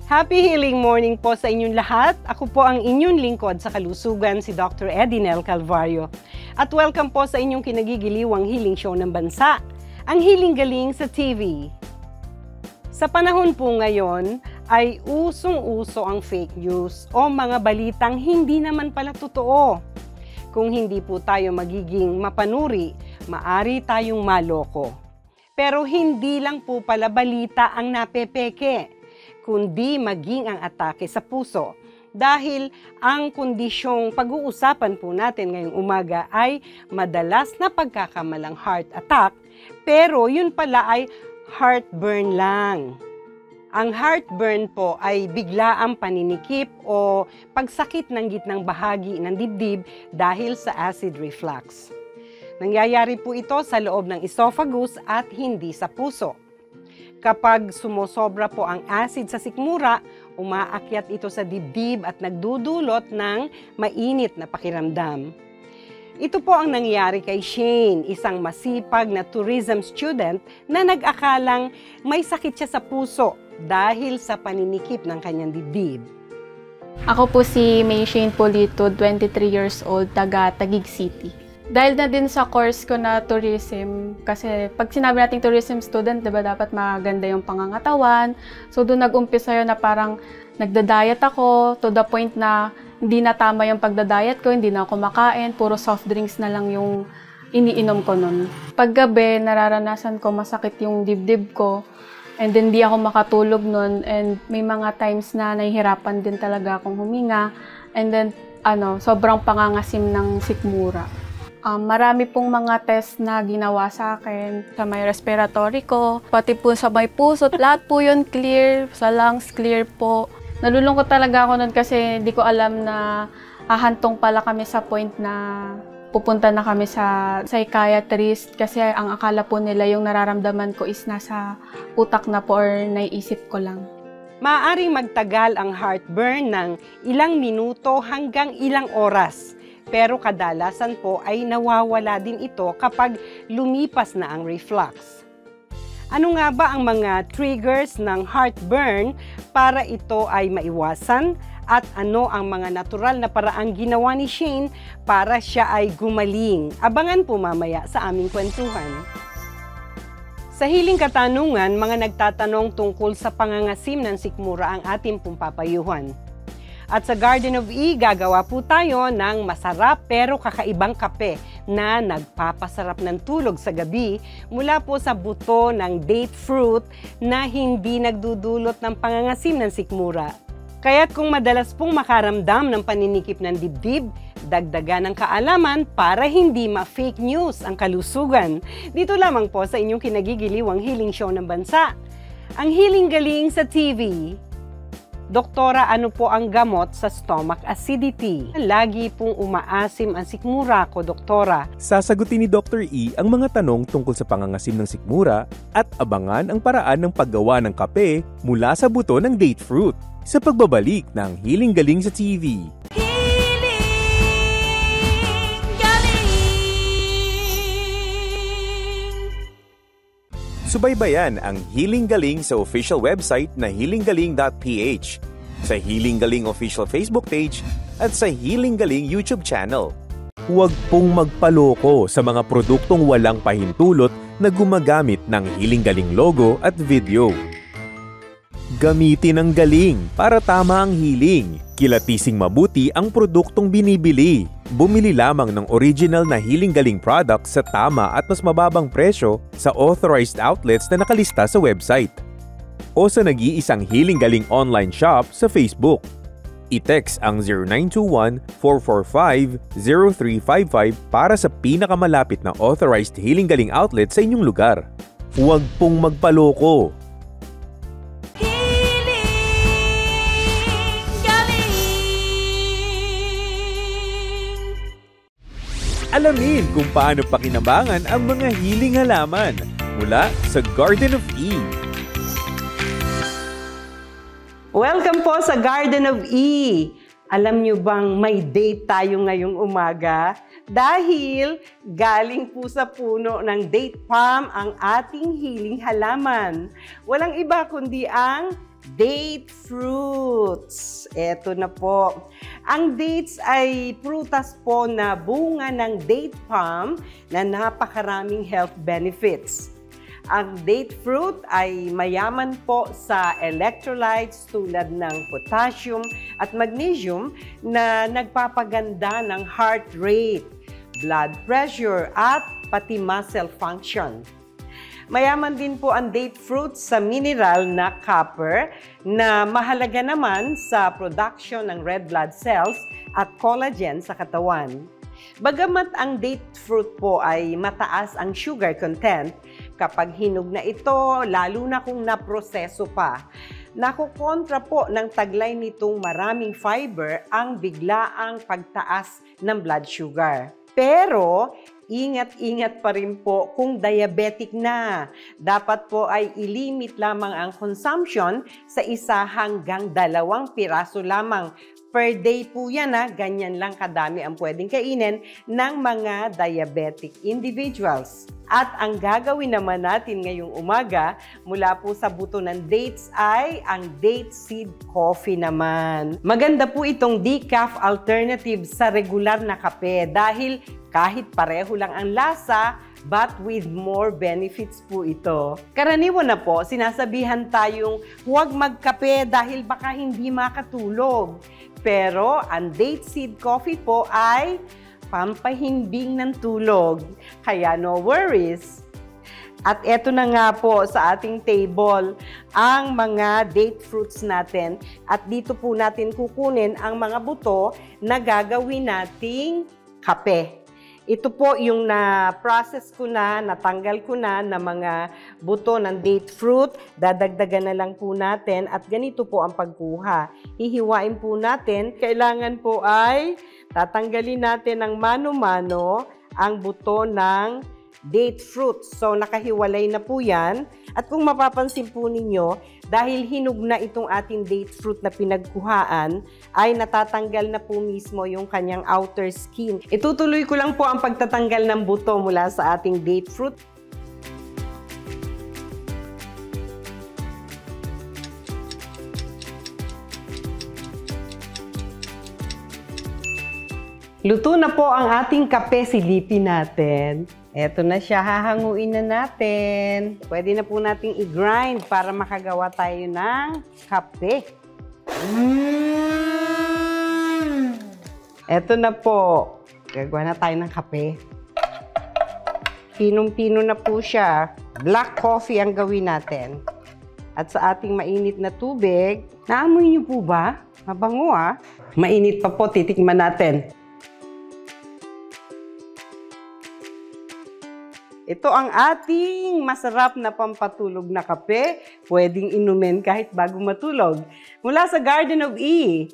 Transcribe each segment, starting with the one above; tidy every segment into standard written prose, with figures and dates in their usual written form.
Happy healing morning po sa inyong lahat. Ako po ang inyong lingkod sa kalusugan, si Dr. Edinel Calvario. At welcome po sa inyong kinagigiliwang healing show ng bansa, ang Healing Galing sa TV. Sa panahon po ngayon ay usong-uso ang fake news o mga balitang hindi naman pala totoo. Kung hindi po tayo magiging mapanuri, maari tayong maloko. Pero hindi lang po pala balita ang napepeke, kundi maging ang atake sa puso. Dahil ang kondisyong pag-uusapan po natin ngayong umaga ay madalas na pagkakamalang heart attack, pero yun pala ay heartburn lang. Ang heartburn po ay biglaang paninikip o pagsakit ng gitnang bahagi ng dibdib dahil sa acid reflux. Nangyayari po ito sa loob ng esophagus at hindi sa puso. Kapag sumosobra po ang acid sa sikmura, umaakyat ito sa dibdib at nagdudulot ng mainit na pakiramdam. Ito po ang nangyari kay Shane, isang masipag na tourism student na nag-akalang may sakit siya sa puso dahil sa paninikip ng kanyang dibdib. Ako po si May Shane Polito, 23 years old, taga Taguig City. Dahil na din sa course ko na tourism, kasi pag sinabi nating tourism student, diba dapat maganda yung pangangatawan. So doon nag-umpisa yun na parang nagda-diet ako to the point na hindi na tama yung pagda-diet ko, hindi na ako makain, puro soft drinks na lang yung iniinom ko nun. Paggabi, nararanasan ko masakit yung dibdib ko and then hindi ako makatulog nun and may mga times na nahihirapan din talaga akong huminga and then sobrang pangangasim ng sikmura. Marami pong mga test na ginawa sa akin, sa may respiratory ko, pati po sa may puso, lahat po yun clear, sa lungs clear po. Nalulungkot talaga ako nun kasi hindi ko alam na hahantong pala kami sa point na pupunta na kami sa psychiatrist kasi ang akala po nila yung nararamdaman ko is nasa utak na po or naiisip ko lang. Maaaring magtagal ang heartburn ng ilang minuto hanggang ilang oras. Pero kadalasan po ay nawawala din ito kapag lumipas na ang reflux. Ano nga ba ang mga triggers ng heartburn para ito ay maiwasan? At ano ang mga natural na paraang ginawa ni Shane para siya ay gumaling? Abangan po mamaya sa aming kwentuhan. Sa Hiling Katanungan, mga nagtatanong tungkol sa pangangasim ng sikmura ang ating pong papayuhan. At sa Garden of E, gagawa po tayo ng masarap pero kakaibang kape na nagpapasarap ng tulog sa gabi mula po sa buto ng date fruit na hindi nagdudulot ng pangangasim ng sikmura. Kaya't kung madalas pong makaramdam ng paninikip ng dibdib, dagdagan ng kaalaman para hindi ma-fake news ang kalusugan. Dito lamang po sa inyong kinagigiliwang healing show ng bansa, ang Healing Galing sa TV. Doktora, ano po ang gamot sa stomach acidity? Lagi pong umaasim ang sikmura ko, doktora. Sasagutin ni Dr. E ang mga tanong tungkol sa pangangasim ng sikmura at abangan ang paraan ng paggawa ng kape mula sa buto ng date fruit sa pagbabalik ng Healing Galing sa TV. Subaybayan ang Healing Galing sa official website na healinggaling.ph, sa Healing Galing official Facebook page at sa Healing Galing YouTube channel. Huwag pong magpaloko sa mga produktong walang pahintulot na gumagamit ng Healing Galing logo at video. Gamitin ang galing para tama ang healing. Kilatising mabuti ang produktong binibili. Bumili lamang ng original na Healing Galing products sa tama at mas mababang presyo sa authorized outlets na nakalista sa website o sa nag-iisang Healing Galing online shop sa Facebook. I-text ang 0921-445-0355 para sa pinakamalapit na authorized Healing Galing outlet sa inyong lugar. Huwag pong magpaloko. Alamin kung paano pakinabangan ang mga healing halaman mula sa Garden of E. Welcome po sa Garden of E. Alam nyo bang may date tayo ngayong umaga? Dahil galing po sa puno ng date palm ang ating healing halaman. Walang iba kundi ang date fruits. Eto na po. Ang dates ay prutas po na bunga ng date palm na napakaraming health benefits. Ang date fruit ay mayaman po sa electrolytes tulad ng potassium at magnesium na nagpapaganda ng heart rate, blood pressure at pati muscle function. Mayaman din po ang date fruit sa mineral na copper na mahalaga naman sa production ng red blood cells at collagen sa katawan. Bagamat ang date fruit po ay mataas ang sugar content, kapag hinog na ito, lalo na kung naproseso pa, nakukontra po ng taglay nitong maraming fiber ang biglaang pagtaas ng blood sugar. Pero, ingat-ingat pa rin po kung diabetic na. Dapat po ay ilimit lamang ang consumption sa 1 hanggang 2 piraso lamang. Per day po yan, ganyan lang kadami ang pwedeng kainin ng mga diabetic individuals. At ang gagawin naman natin ngayong umaga mula po sa buto ng dates ay ang date seed coffee naman. Maganda po itong decaf alternative sa regular na kape dahil kahit pareho lang ang lasa, but with more benefits po ito. Karaniwan na po, sinasabihan tayong huwag magkape dahil baka hindi makatulog. Pero ang date seed coffee po ay pampahimbing ng tulog. Kaya no worries. At eto na nga po sa ating table ang mga date fruits natin. At dito po natin kukunin ang mga buto na gagawin nating kape. Ito po yung na-process ko na, natanggal ko na ng mga buto ng date fruit. Dadagdagan na lang po natin at ganito po ang pagkuha. Hihiwain po natin. Kailangan po ay tatanggalin natin ng mano-mano ang buto ng date fruit. So, nakahiwalay na po yan. At kung mapapansin po ninyo, dahil hinog na itong ating date fruit na pinagkuhaan, ay natatanggal na po mismo yung kanyang outer skin. Itutuloy ko lang po ang pagtatanggal ng buto mula sa ating date fruit. Luto na po ang ating kape, silipin natin. Eto na siya, hahanguin na natin. Pwede na po nating i-grind para makagawa tayo ng kape. Eto na po. Gagawa na tayo ng kape. Pinong-pino na po siya. Black coffee ang gawin natin. At sa ating mainit na tubig, naamoy niyo po ba? Mabango Mainit pa po, titikman natin. Ito ang ating masarap na pampatulog na kape. Pwedeng inumin kahit bago matulog. Mula sa Garden of E.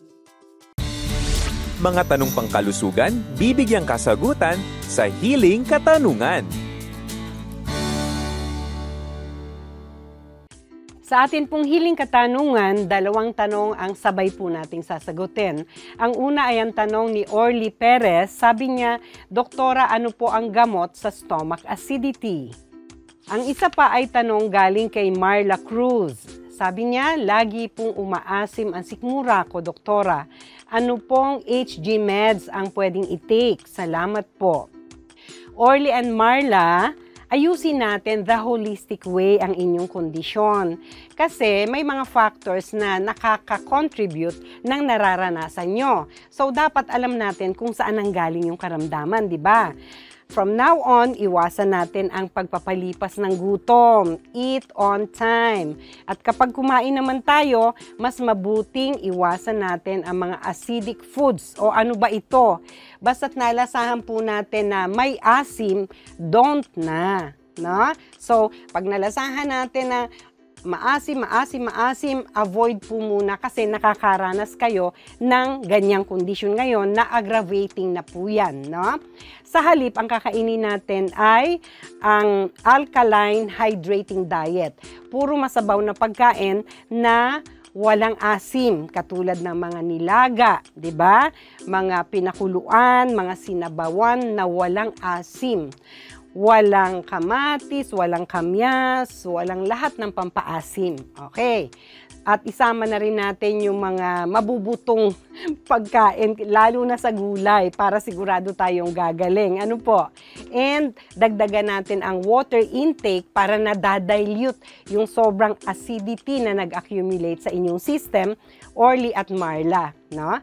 Mga tanong pangkalusugan, bibigyang kasagutan sa Healing Katanungan. Sa atin pong Healing Katanungan, 2 tanong ang sabay po nating sasagutin. Ang una ay ang tanong ni Orly Perez. Sabi niya, Doktora, ano po ang gamot sa stomach acidity? Ang isa pa ay tanong galing kay Marla Cruz. Sabi niya, lagi pong umaasim ang sikmura ko, Doktora. Ano pong HG meds ang pwedeng i-take? Salamat po. Orly and Marla, ayusin natin the holistic way ang inyong kondisyon. Kasi may mga factors na nakaka-contribute ng nararanasan nyo. So, dapat alam natin kung saan nanggaling yung karamdaman, di ba? From now on, iwasan natin ang pagpapalipas ng gutom. Eat on time. At kapag kumain naman tayo, mas mabuting iwasan natin ang mga acidic foods. O ano ba ito? Basta't nalasahan po natin na may asim, don't na. No? So, pag nalasahan natin na maasim, avoid po muna kasi nakakaranas kayo ng ganyang kondisyon ngayon na aggravating na po yan. No? Sa halip, ang kakainin natin ay ang alkaline hydrating diet. Puro masabaw na pagkain na walang asim, katulad ng mga nilaga, 'di ba? Mga pinakuluan, mga sinabawan na walang asim. Walang kamatis, walang kamyas, walang lahat ng pampaasim. Okay. At isama na rin natin yung mga mabubutong pagkain, lalo na sa gulay, para sigurado tayong gagaling. Ano po? And dagdagan natin ang water intake para na-dilute yung sobrang acidity na nag-accumulate sa inyong system, Orly at Marla. No?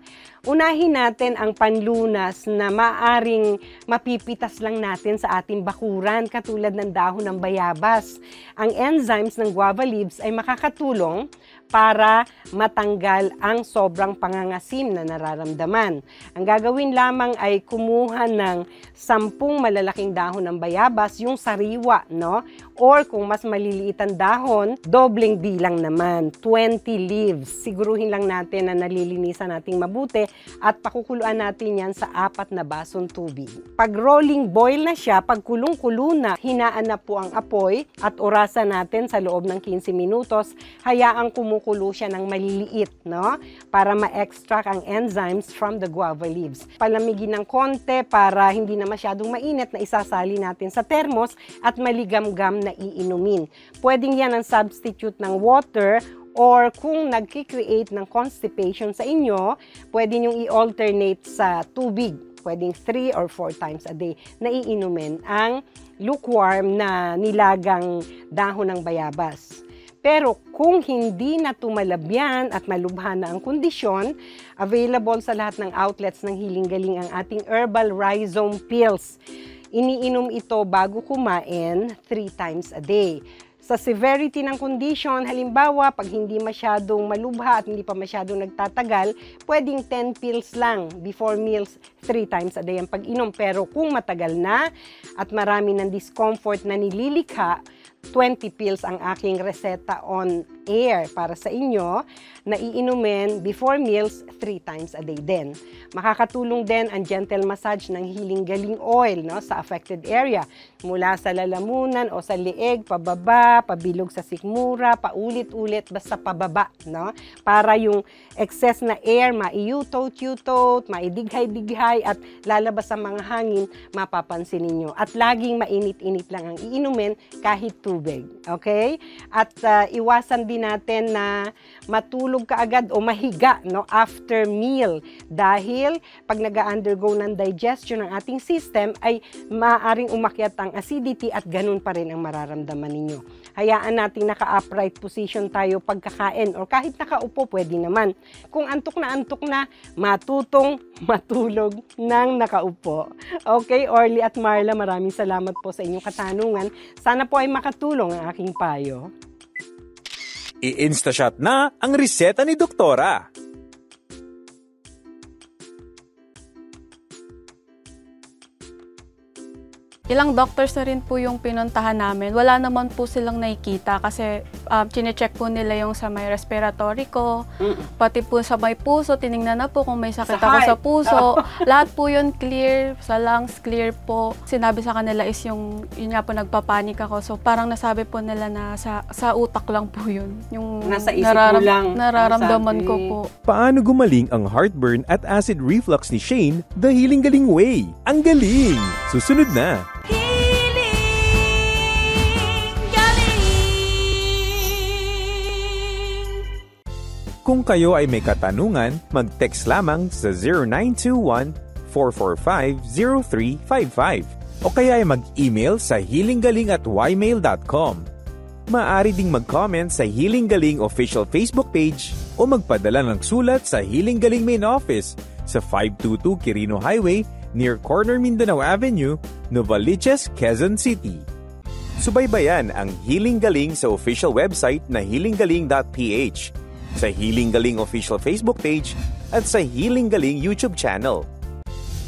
Unahin natin ang panlunas na maaring mapipitas lang natin sa ating bakuran, katulad ng dahon ng bayabas. Ang enzymes ng guava leaves ay makakatulong para matanggal ang sobrang pangangasim na nararamdaman. Ang gagawin lamang ay kumuha ng 10 malalaking dahon ng bayabas, yung sariwa, no? Or kung mas maliliit ang dahon, dobleng bilang naman, 20 leaves. Siguruhin lang natin na nalilinisan nating mabuti at pakukuluan natin yan sa 4 na basong tubig. Pag rolling boil na siya, pag kulong-kulo na, hinaan na po ang apoy at orasan natin sa loob ng 15 minutos, hayaang kumukulo siya ng maliliit, no? Para ma-extract ang enzymes from the guava leaves. Palamigin ng konti para hindi na masyadong mainit, na isasali natin sa thermos at maligam-gam na iinumin. Pwedeng yan ang substitute ng water, or kung nagki-create ng constipation sa inyo, pwede nyo i-alternate sa tubig. Pwedeng 3 or 4 times a day na iinumin ang lukewarm na nilagang dahon ng bayabas. Pero kung hindi na tumalabyan at malubha na ang kondisyon, available sa lahat ng outlets ng Healing Galing ang ating herbal rhizome pills. Iniinom ito bago kumain 3 times a day. Sa severity ng condition, halimbawa, pag hindi masyadong malubha at hindi pa masyadong nagtatagal, pwedeng 10 pills lang before meals, 3 times a day ang pag-inom. Pero kung matagal na at marami ng discomfort na nililikha, 20 pills ang aking reseta on air para sa inyo na iinumin before meals 3 times a day din. Makakatulong din ang gentle massage ng Healing Galing oil, no, sa affected area. Mula sa lalamunan o sa lieg, pababa, pabilog sa sikmura, paulit-ulit, basta pababa. No? Para yung excess na air, maiutot-utot, maidighay-dighay at lalabas sa mga hangin, mapapansin ninyo. At laging mainit-init lang ang iinumin kahit tubig. Okay? At iwasan din natin na matulog ka agad o mahiga, no, after meal. Dahil pag nag-undergo ng digestion ng ating system ay maaaring umakyat ang acidity at ganun pa rin ang mararamdaman ninyo. Hayaan nating naka-upright position tayo pagkakain or kahit nakaupo pwede naman. Kung antok na, matutong matulog ng nakaupo. Okay, Orly at Marla, maraming salamat po sa inyong katanungan. Sana po ay makatulong ang aking payo. I-instashot na ang reseta ni Doktora. Ilang doctors na rin po yung pinuntahan namin. Wala naman po silang nakikita kasi chine-check po nila yung sa may respiratory ko, pati po sa may puso, tinignan na po kung may sakit ako sa puso. Lahat po yun clear, sa lungs clear po. Sinabi sa kanila is yun nga po nagpapanik ako. So parang nasabi po nila na sa utak lang po yun. Yung nasa isip mo lang. Nararamdaman ko po. Paano gumaling ang heartburn at acid reflux ni Shane the Healing Galing way? Ang galing! Susunod na! Kung kayo ay may katanungan, mag-text lamang sa 0921-445-0355 o kaya ay mag-email sa healinggaling@ymail.com. Maaari ding mag-comment sa Healing Galing official Facebook page o magpadala ng sulat sa Healing Galing Main Office sa 522 Quirino Highway near Corner Mindanao Avenue, Novaliches, Quezon City. Subaybayan ang Healing Galing sa official website na healinggaling.ph, sa Healing Galing official Facebook page at sa Healing Galing YouTube channel.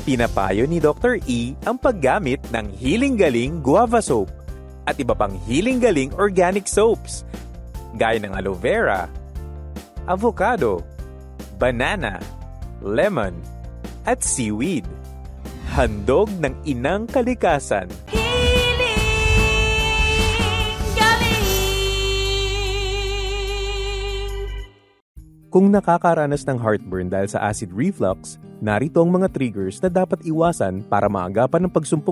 Pinapayo ni Dr. E ang paggamit ng Healing Galing Guava Soap at iba pang Healing Galing organic soaps gaya ng aloe vera, avocado, banana, lemon, at seaweed. Handog ng inang kalikasan. Kung nakakaranas ng heartburn dahil sa acid reflux, narito ang mga triggers na dapat iwasan para maagapan ng pagsumpong